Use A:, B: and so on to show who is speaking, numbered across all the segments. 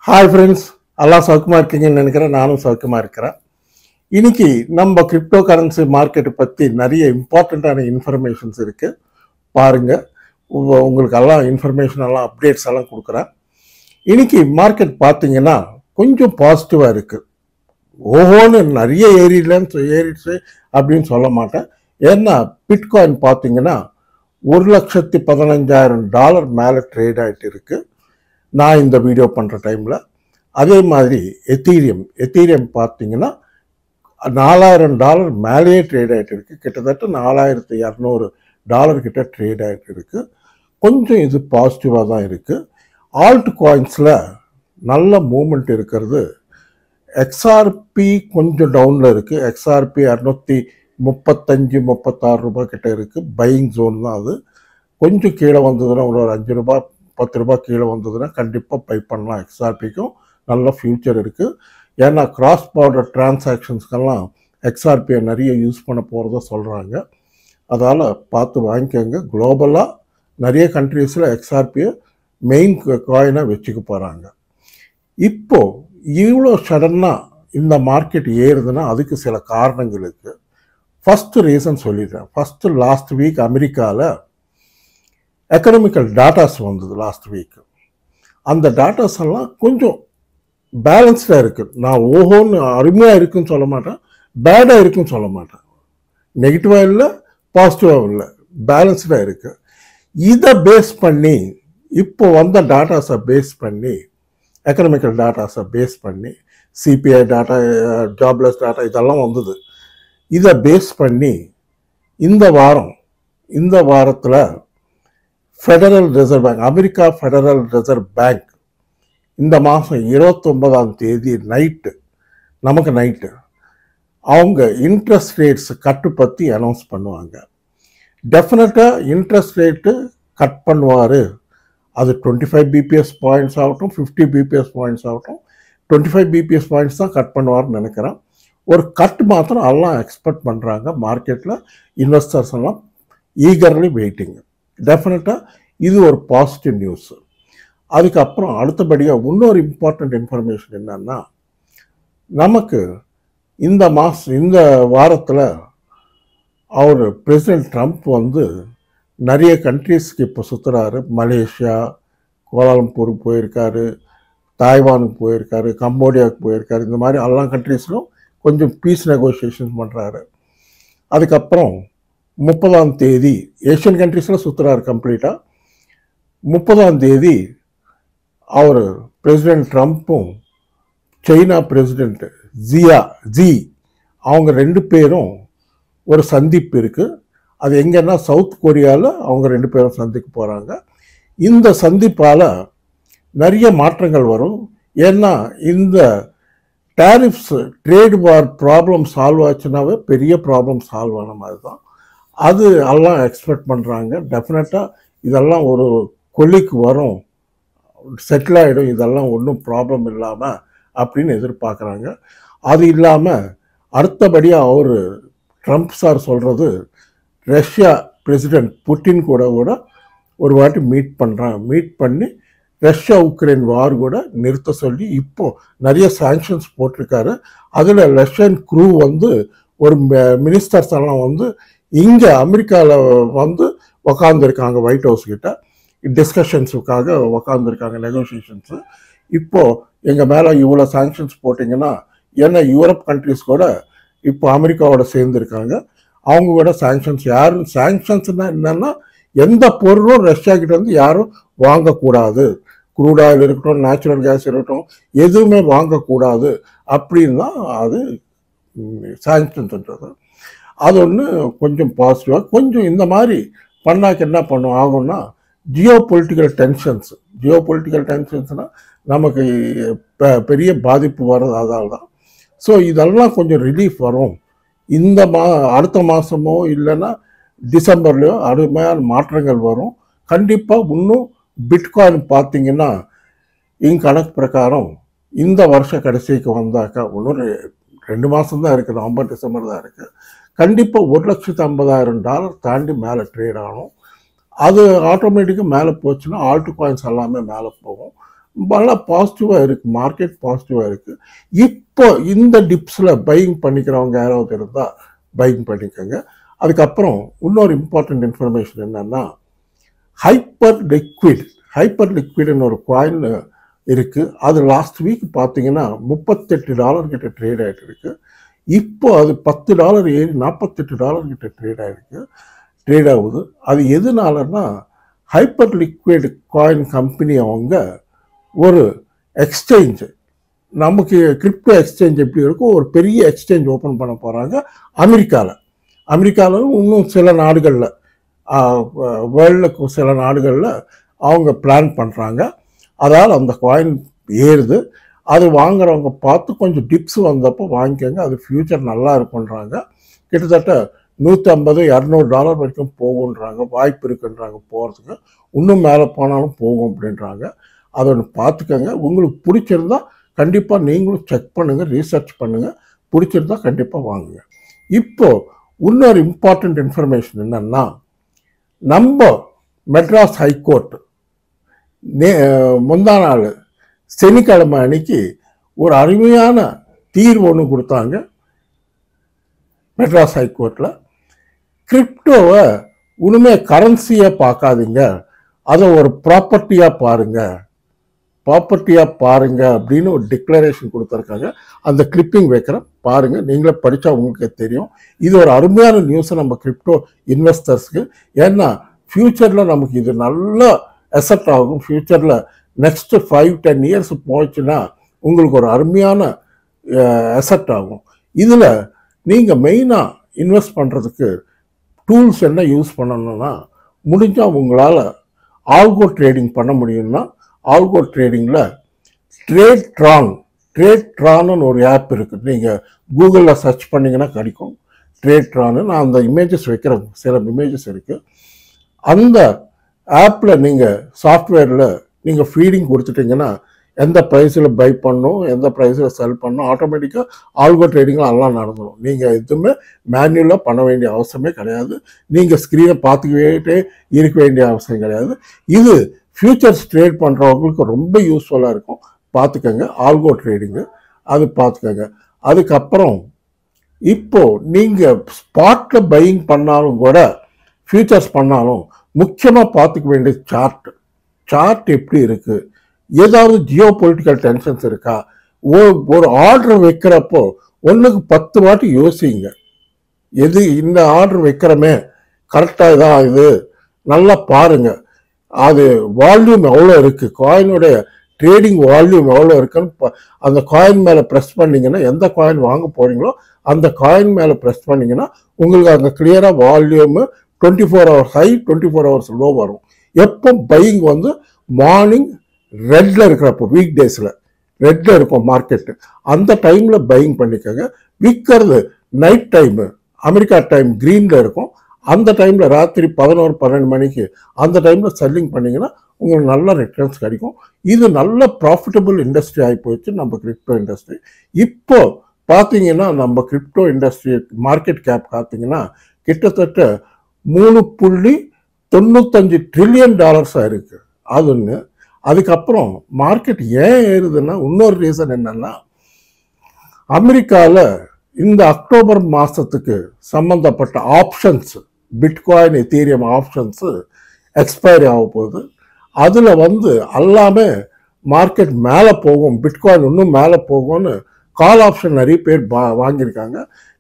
A: Hi friends, எல்லாம் சௌக்கியமாக இருக்கீங்கன்னு நினைக்கிறேன். நானும் சௌக்கியமாக இருக்கிறேன். இன்னைக்கு நம்ம கிரிப்டோ கரன்சி மார்க்கெட்டை பற்றி நிறைய இம்பார்ட்டண்ட்டான இன்ஃபர்மேஷன்ஸ் இருக்குது. பாருங்கள், உங்களுக்கு எல்லாம் இன்ஃபர்மேஷன் எல்லாம் அப்டேட்ஸ் எல்லாம் கொடுக்குறேன். இன்னைக்கு மார்க்கெட் பார்த்தீங்கன்னா கொஞ்சம் பாசிட்டிவாக இருக்குது. ஓஹோன்னு நிறைய ஏறிடுச்சு அப்படின்னு சொல்ல மாட்டேன். ஏன்னா பிட்காயின் பார்த்தீங்கன்னா $1,15,000 மேலே ட்ரேட் ஆகிட்டு இருக்கு நான் இந்த வீடியோ பண்ணுற டைமில். அதே மாதிரி எத்தீரியம் பார்த்தீங்கன்னா $4,000 மேலேயே ட்ரேட் ஆகிட்டு இருக்கு. கிட்டத்தட்ட $4,200 கிட்ட ட்ரேட் ஆகிட்டு இருக்கு. கொஞ்சம் இது பாசிட்டிவாக தான் இருக்குது. ஆல்ட் காயின்ஸில் நல்ல மூமெண்ட் இருக்கிறது. XRP கொஞ்சம் டவுனில் இருக்குது. XRP 235-36 ரூபாய் கிட்ட இருக்குது. பையிங் ஜோன் தான் அது. கொஞ்சம் கீழே வந்ததுன்னா ஒரு $5 $10 கீழே வந்ததுன்னா கண்டிப்பாக பை பண்ணலாம். XRPக்கும் நல்ல ஃப்யூச்சர் இருக்குது. ஏன்னா கிராஸ் பார்டர் டிரான்சாக்ஷன்ஸ்க்கெல்லாம் XRPயை நிறைய யூஸ் பண்ண போகிறத சொல்கிறாங்க. அதால் பார்த்து வாங்கிக்கோங்க. குளோபலாக நிறைய கண்ட்ரீஸில் XRPயை மெயின் காயினாக வச்சுக்க போகிறாங்க. இப்போது இவ்வளோ சடனாக இந்த மார்க்கெட் ஏறுதுன்னா அதுக்கு சில காரணங்கள் இருக்குது. ஃபஸ்ட்டு ரீசன் சொல்லிடுறேன். ஃபஸ்ட்டு லாஸ்ட் வீக் அமெரிக்காவில் எக்கனாமிக்கல் டாட்டாஸ் வந்தது லாஸ்ட் வீக். அந்த டாட்டாஸ் எல்லாம் கொஞ்சம் பேலன்ஸ்டாக இருக்குது. நான் ஓஹோன்னு அருமையாக இருக்குன்னு சொல்ல மாட்டேன், பேடாக இருக்குன்னு சொல்ல மாட்டேன். நெகட்டிவாக இல்லை, பாசிட்டிவாக இல்லை, பேலன்ஸ்டாக இருக்குது. இதை பேஸ் பண்ணி இப்போ வந்த டாட்டாஸை பேஸ் பண்ணி எக்கனாமிக்கல் டாட்டாஸை பேஸ் பண்ணி சிபிஐ டாட்டா, ஜாப்லெஸ் டாட்டா இதெல்லாம் வந்தது. இதை பேஸ் பண்ணி இந்த வாரத்தில் federal reserve bank, America federal reserve bank இந்த மாதம் 29ஆம் தேதி நைட்டு அவங்க இன்ட்ரெஸ்ட் ரேட்ஸ் கட்டு பற்றி அனௌன்ஸ் பண்ணுவாங்க. டெஃபினட்டாக இன்ட்ரெஸ்ட் ரேட்டு கட் பண்ணுவார். அது 25 பிபிஎஸ் பாயிண்ட்ஸ் ஆகட்டும், 50 பிபிஎஸ் பாயிண்ட்ஸ் ஆகட்டும், 25 பிபிஎஸ் பாயிண்ட்ஸ் தான் கட் பண்ணுவார்னு நினைக்கிறேன். ஒரு கட் மாத்திரம் எல்லாம் எக்ஸ்பெக்ட் பண்ணுறாங்க. மார்க்கெட்டில் இன்வெஸ்டர்ஸ் எல்லாம் ஈகர்லி வெயிட்டிங். டெஃபினட்டாக இது ஒரு பாசிட்டிவ் நியூஸ். அதுக்கப்புறம் அடுத்தபடியாக இன்னொரு இம்பார்ட்டண்ட் இன்ஃபர்மேஷன் என்னன்னா, நமக்கு இந்த வாரத்தில் அவர் பிரசிடென்ட் ட்ரம்ப் நிறைய கண்ட்ரீஸ்க்கு இப்போ சுற்றுறாரு. மலேசியா, கோலாலம்பூருக்கு போயிருக்காரு, தாய்வானுக்கு போயிருக்காரு, கம்போடியாவுக்கு போயிருக்காரு. இந்த மாதிரி எல்லா கண்ட்ரீஸ்லும் கொஞ்சம் பீஸ் நெகோசியேஷன் பண்ணுறாரு. அதுக்கப்புறம் 30ஆம் தேதி ஏஷியன் கண்ட்ரீஸில் சுற்றுறாரு கம்ப்ளீட்டாக. 30ஆம் தேதி அவர் பிரசிடென்ட் ட்ரம்ப்பும் சைனா பிரசிடென்ட் ஜி அவங்க 2 பேரும் ஒரு சந்திப்பு இருக்குது. அது எங்கன்னா சவுத் கொரியாவில் அவங்க 2 பேரும் சந்திக்க போகிறாங்க. இந்த சந்திப்பால் நிறைய மாற்றங்கள் வரும். ஏன்னா இந்த tariffs trade war problem solve ஆச்சுன்னாவே பெரிய ப்ராப்ளம் சால்வ் ஆன மாதிரி தான். அது எல்லாம் எக்ஸ்பெக்ட் பண்ணுறாங்க. டெஃபினட்டாக இதெல்லாம் ஒரு கொல்லிக்கு வரும், செட்டில் ஆகிடும், இதெல்லாம் ஒன்றும் ப்ராப்ளம் இல்லாமல் அப்படின்னு எதிர்பார்க்குறாங்க. அது இல்லாமல் அடுத்தபடியாக அவர் ட்ரம்ப் சார் சொல்கிறது, ரஷ்யா பிரசிடென்ட் புட்டின் கூட ஒரு வாட்டி மீட் பண்ணி ரஷ்யா உக்ரைன் வார் கூட நிறுத்த சொல்லி இப்போது நிறைய சாங்ஷன்ஸ் போட்டிருக்காரு. அதில் ரஷ்யன் க்ரூ ஒரு மினிஸ்டர்ஸ் எல்லாம் இங்கே அமெரிக்காவில் உக்காந்துருக்காங்க. ஒயிட் ஹவுஸ் கிட்ட டிஸ்கஷன்ஸுக்காக உக்காந்துருக்காங்க, நெகோசியேஷன்ஸு. இப்போது எங்கள் மேலே இவ்வளோ சாங்ஷன்ஸ் போட்டிங்கன்னா, ஏன்னா யூரோப் கண்ட்ரிஸ் கூட இப்போ அமெரிக்காவோட சேர்ந்துருக்காங்க, அவங்க கூட சாங்ஷன்ஸ். சாங்ஷன்ஸ்னா என்னன்னா, எந்த பொருளும் ரஷ்யா கிட்ட யாரும் வாங்கக்கூடாது. க்ரூட் ஆயில் இருக்கட்டும், நேச்சுரல் கேஸ் இருக்கட்டும், எதுவுமே வாங்கக்கூடாது அப்படின்னு தான் அது சாங்ஷன்ஸ்ன்றது. அது ஒன்று கொஞ்சம் பாசிட்டிவாக. கொஞ்சம் இந்த மாதிரி பண்ணாக்க என்ன ஆகும்னா, ஜியோ பொலிட்டிக்கல் டென்ஷன்ஸ்னால் நமக்கு பெரிய பாதிப்பு வர்றது அதால் தான். ஸோ இதெல்லாம் கொஞ்சம் ரிலீஃப் வரும். அடுத்த மாதமோ இல்லைன்னா டிசம்பர்லையோ அருமையான மாற்றங்கள் வரும் கண்டிப்பாக. இன்னும் பிட்காயின் பார்த்தீங்கன்னா கணக்கு பிரகாரம் இந்த வருஷ கடைசிக்கு வந்தாக்கா இன்னொரு 2 மாதம் தான் இருக்குது, நவம்பர் டிசம்பர் தான் இருக்குது. கண்டிப்பாக $1,50,000 தாண்டி மேலே ட்ரேட் ஆகணும். அது ஆட்டோமேட்டிக்காக மேலே போச்சுன்னா ஆல்ட் காயின்ஸ் எல்லாமே மேலே போகும். நல்லா பாசிட்டிவாக இருக்குது, மார்க்கெட் பாசிட்டிவாக இருக்குது. இப்போ இந்த டிப்ஸில் பையிங் பண்ணிக்கிறவங்க யாராவது இருந்தால் பையிங் பண்ணிக்கோங்க. அதுக்கப்புறம் இன்னொரு இம்பார்ட்டண்ட் இன்ஃபர்மேஷன் என்னன்னா, ஹைப்பர் லிக்விட்னு ஒரு காயின் இருக்குது. அது லாஸ்ட் வீக் பார்த்தீங்கன்னா $38 கிட்ட ட்ரேட் ஆகிட்டு இருக்கு. இப்போ அது $10 ஏறி $48 கிட்ட ட்ரேட் ஆகுது. அது எதுனாலன்னா, ஹைப்பர் லிக்விட் காயின் கம்பெனி அவங்க ஒரு எக்ஸ்சேஞ்சு, நமக்கு கிரிப்டோ எக்ஸ்சேஞ்ச் எப்படி இருக்கும், ஒரு பெரிய எக்ஸ்சேஞ்ச் ஓப்பன் பண்ண போகிறாங்க அமெரிக்காவில் இன்னும் சில நாடுகளில், வேர்ல்டுக்கு சில நாடுகளில் அவங்க பிளான் பண்ணுறாங்க. அதால் அந்த காயின் ஏறுது. அது வாங்குறவங்க பார்த்து கொஞ்சம் டிப்ஸ் வந்தப்போ வாங்கிக்கோங்க, அது ஃப்யூச்சர் நல்லா இருக்குன்றாங்க. கிட்டத்தட்ட $150-200 வரைக்கும் போகுன்றாங்க, வாய்ப்பு இருக்குன்றாங்க போகிறதுக்கு. இன்னும் மேலே போனாலும் போகும் அப்படின்றாங்க. அதை ஒன்று பார்த்துக்கோங்க. உங்களுக்கு பிடிச்சிருந்தா கண்டிப்பாக நீங்களும் செக் பண்ணுங்கள், ரீசர்ச் பண்ணுங்கள். பிடிச்சிருந்தா கண்டிப்பாக வாங்குங்க. இப்போது இன்னொரு இம்பார்ட்டண்ட் இன்ஃபர்மேஷன் என்னன்னா, நம்ம மெட்ராஸ் ஹைகோர்ட் முந்தா நாள் சனிக்கிழமை அன்னைக்கு ஒரு அருமையான தீர்வு ஒன்று கொடுத்தாங்க மெட்ராஸ் ஹைகோர்ட்டில். கிரிப்டோவை இனிமே கரன்சியாக பார்க்காதீங்க, அதை ஒரு ப்ராப்பர்ட்டியாக பாருங்க அப்படின்னு ஒரு டிக்ளரேஷன் கொடுத்துருக்காங்க. அந்த கிளிப்பிங் வைக்கிறேன் பாருங்க, நீங்களே படித்தா உங்களுக்கு தெரியும். இது ஒரு அருமையான நியூஸ் நம்ம கிரிப்டோ இன்வெஸ்டர்ஸ்க்கு. ஏன்னா ஃபியூச்சரில் நமக்கு இது நல்ல அசெட் ஆகும். ஃபியூச்சரில் நெக்ஸ்ட் 5-10 இயர்ஸ் போச்சுன்னா உங்களுக்கு ஒரு அருமையான அசெட் ஆகும். இதில் நீங்கள் மெயினாக இன்வெஸ்ட் பண்ணுறதுக்கு டூல்ஸ் என்ன யூஸ் பண்ணணும்னா, முடிஞ்சால் உங்களால் ஆல்கோ ட்ரேடிங் பண்ண முடியும்னா, ஆல்கோ ட்ரேடிங்கில் ட்ரேட்ரான்னு ஒரு ஆப் இருக்குது. நீங்கள் கூகுளில் சர்ச் பண்ணிங்கன்னா கிடைக்கும் ட்ரேட்ரான்னு. நான் அந்த இமேஜஸ் வைக்கிறேன், சில இமேஜஸ் இருக்குது. அந்த ஆப்பில் நீங்கள் சாஃப்ட்வேரில் நீங்கள் ஃபீடிங் கொடுத்துட்டிங்கன்னா எந்த ப்ரைஸில் பை பண்ணணும், எந்த ப்ரைஸில் செல் பண்ணணும், ஆட்டோமேட்டிக்காக ஆல்கோ ட்ரேடிங்கில் எல்லாம் நடந்துடும். நீங்கள் எதுவுமே மேனுவலாக பண்ண வேண்டிய அவசியமே கிடையாது. நீங்கள் ஸ்க்ரீனை பார்த்துக்கிட்டே இருக்க வேண்டிய அவசியம் கிடையாது. இது ஃபியூச்சர்ஸ் ட்ரேட் பண்ணுறவங்களுக்கு ரொம்ப யூஸ்ஃபுல்லாக இருக்கும். பார்த்துக்கோங்க, ஆல்கோ ட்ரேடிங்கு அது பார்த்துக்கோங்க. அதுக்கப்புறம் இப்போது நீங்கள் ஸ்பாட்டில் பையிங் பண்ணாலும் கூட, ஃபியூச்சர்ஸ் பண்ணாலும் முக்கியமாக பார்த்துக்க வேண்டிய சார்ட் எப்படி இருக்குது, ஏதாவது ஜியோ பொலிட்டிக்கல் டென்ஷன்ஸ் இருக்கா. ஒரு ஆர்டர் வைக்கிறப்போ 1க்கு 10 வாட்டி யோசிங்க, எது இந்த ஆர்டர் வைக்கிறமே கரெக்டாக தான், இது நல்லா பாருங்கள். அது வால்யூம் எவ்வளோ இருக்குது, காயினுடைய ட்ரேடிங் வால்யூம் எவ்வளோ இருக்குன்னு அந்த காயின் மேலே ப்ரெஸ் பண்ணிங்கன்னா, எந்த காயின் வாங்க போகிறீங்களோ அந்த காயின் மேலே ப்ரெஸ் பண்ணிங்கன்னா உங்களுக்கு அங்கே கிளியராக volume 24 hours high 24 hours low வரும். எப்போ பையிங் வந்து மார்னிங் ரெட்டில் இருக்கிறப்போ, வீக் டேஸில் ரெட்டில் இருக்கும் மார்க்கெட்டு, அந்த டைமில் பையிங் பண்ணிக்கோங்க. விற்கிறது நைட் டைமு, அமெரிக்கா டைம் க்ரீனில் இருக்கும். அந்த டைமில் ராத்திரி 11-12 மணிக்கு அந்த டைமில் செல்லிங் பண்ணிங்கன்னா உங்களுக்கு நல்ல ரிட்டர்ன்ஸ் கிடைக்கும். இது நல்ல ப்ராஃபிட்டபிள் இண்டஸ்ட்ரி ஆகி போயிடுச்சு நம்ம கிரிப்டோ இண்டஸ்ட்ரி. இப்போ பார்த்தீங்கன்னா நம்ம கிரிப்டோ இண்டஸ்ட்ரி மார்க்கெட் கேப் பார்த்தீங்கன்னா கிட்டத்தட்ட $3.95 ட்ரில்லியன் இருக்குது. அது ஒன்று. அதுக்கப்புறம் மார்க்கெட் ஏன் ஏறுதுன்னா, இன்னொரு ரீசன் என்னன்னா, அமெரிக்காவில் இந்த அக்டோபர் மாதத்துக்கு சம்மந்தப்பட்ட options, bitcoin Ethereum options expiry ஆக போகுது. அதில் வந்து எல்லாமே மார்க்கெட் மேலே போகும், பிட்காயின் இன்னும் மேலே போகும்னு கால் ஆப்ஷன் நிறைய பேர் வாங்கியிருக்காங்க.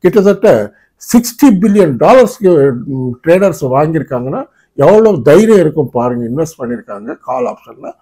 A: கிட்டத்தட்ட $60 பில்லியன் ட்ரேடர்ஸ் வாங்கியிருக்காங்கன்னா எவ்வளோ தைரியம் இருக்கும் பாருங்கள். இன்வெஸ்ட் பண்ணியிருக்காங்க கால் ஆப்ஷனில்.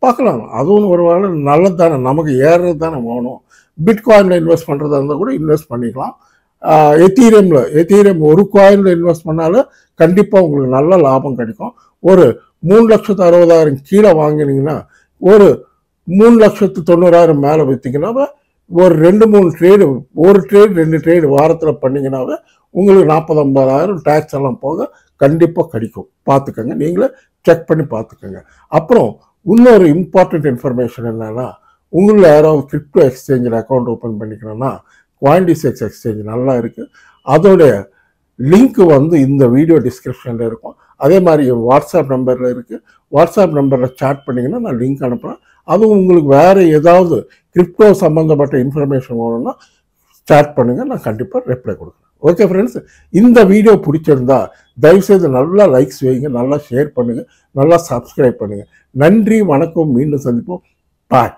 A: பார்க்கலாம், அதுவும் ஒரு வேளை நல்லது தானே, நமக்கு ஏறுறது தானே வேணும். பிட்காயினில் இன்வெஸ்ட் பண்ணுறதா இருந்தால் கூட இன்வெஸ்ட் பண்ணிக்கலாம். எத்தீரியம் ஒரு காயினில் இன்வெஸ்ட் பண்ணாலும் கண்டிப்பாக உங்களுக்கு நல்ல லாபம் கிடைக்கும். ஒரு 3,60,000 கீழே வாங்கினீங்கன்னா ஒரு 3,90,000 மேலே விற்றீங்கன்னா ஒரு 2-3 ட்ரேடு, ஒரு ட்ரேடு 2 ட்ரேடு வாரத்தில் பண்ணிங்கன்னாவே உங்களுக்கு 40,000-50,000 டேக்ஸ் எல்லாம் போக கண்டிப்பாக கிடைக்கும். பார்த்துக்கோங்க, நீங்களே செக் பண்ணி பார்த்துக்கோங்க. அப்புறம் இன்னொரு இம்பார்ட்டண்ட் இன்ஃபர்மேஷன் என்னன்னா, உங்களில் யாராவது கிரிப்டோ எக்ஸ்சேஞ்சில் அக்கௌண்ட் ஓப்பன் பண்ணிக்கணும்னா Coindesk எக்ஸ்சேஞ்ச் நல்லா இருக்குது. அதோடைய லிங்க் வந்து இந்த வீடியோ டிஸ்கிரிப்ஷனில் இருக்கும். அதே மாதிரி வாட்ஸ்அப் நம்பரில் இருக்குது. வாட்ஸ்அப் நம்பரில் சாட் பண்ணிங்கன்னா நான் லிங்க் அனுப்புகிறேன். அதுவும் உங்களுக்கு வேறு ஏதாவது கிரிப்டோ சம்மந்தப்பட்ட இன்ஃபர்மேஷன் வேணும்னா ஸ்டார்ட் பண்ணுங்கள், நான் கண்டிப்பாக ரிப்ளை கொடுக்குறேன். ஓகே ஃப்ரெண்ட்ஸ், இந்த வீடியோ பிடிச்சிருந்தா தயவுசெய்து நல்லா லைக்ஸ் வைங்க, நல்லா ஷேர் பண்ணுங்கள், நல்லா சப்ஸ்கிரைப் பண்ணுங்கள். நன்றி, வணக்கம், மீண்டும் சந்திப்போம். பாய்.